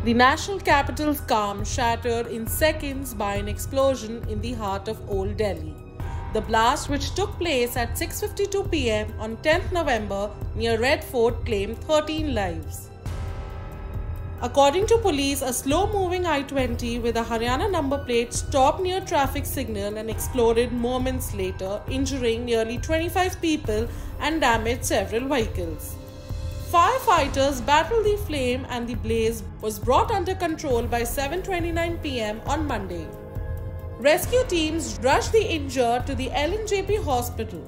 The national capital's calm shattered in seconds by an explosion in the heart of Old Delhi. The blast, which took place at 6:52 p.m. on 10th November near Red Fort, claimed 13 lives. According to police, a slow-moving I-20 with a Haryana number plate stopped near traffic signal and exploded moments later, injuring nearly 25 people and damaged several vehicles. Firefighters battled the flame and the blaze was brought under control by 7:29 p.m. on Monday. Rescue teams rushed the injured to the LNJP hospital.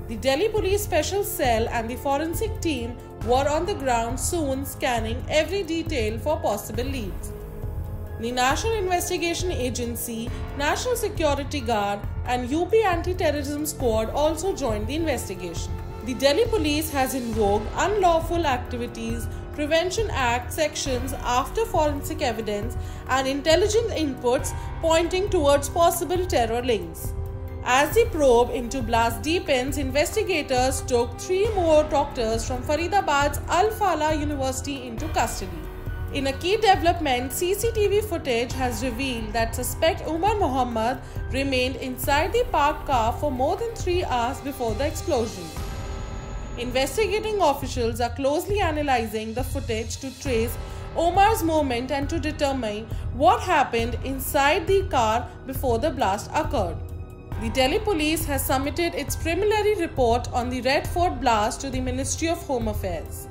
The Delhi Police Special Cell and the forensic team were on the ground soon, scanning every detail for possible leads. The National Investigation Agency, National Security Guard and UP Anti-Terrorism Squad also joined the investigation. The Delhi Police has invoked Unlawful Activities Prevention Act sections after forensic evidence and intelligence inputs pointing towards possible terror links. As the probe into blast deepens, investigators took 3 more doctors from Faridabad's Al Falah University into custody. In a key development, CCTV footage has revealed that suspect Umar Mohammad remained inside the parked car for more than 3 hours before the explosion. Investigating officials are closely analyzing the footage to trace Omar's movement and to determine what happened inside the car before the blast occurred. The Delhi Police has submitted its preliminary report on the Red Fort blast to the Ministry of Home Affairs.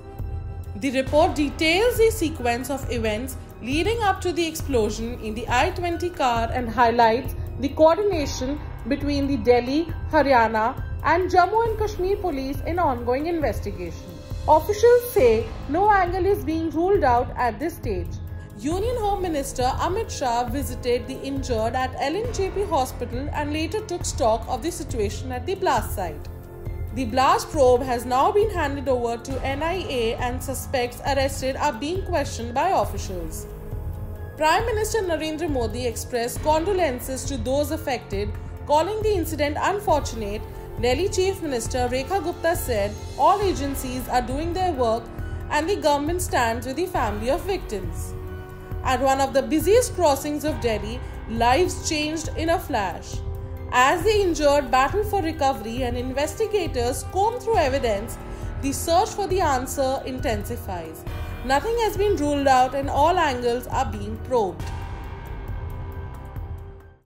The report details the sequence of events leading up to the explosion in the I-20 car and highlights the coordination between the Delhi, Haryana and Jammu and Kashmir police in ongoing investigation. Officials say no angle is being ruled out at this stage. Union Home Minister Amit Shah visited the injured at LNJP hospital and later took stock of the situation at the blast site. The blast probe has now been handed over to NIA and suspects arrested are being questioned by officials. Prime Minister Narendra Modi expressed condolences to those affected, calling the incident unfortunate. Delhi Chief Minister Rekha Gupta said all agencies are doing their work and the government stands with the family of victims. At one of the busiest crossings of Delhi, lives changed in a flash. As the injured battle for recovery and investigators comb through evidence, the search for the answer intensifies. Nothing has been ruled out and all angles are being probed.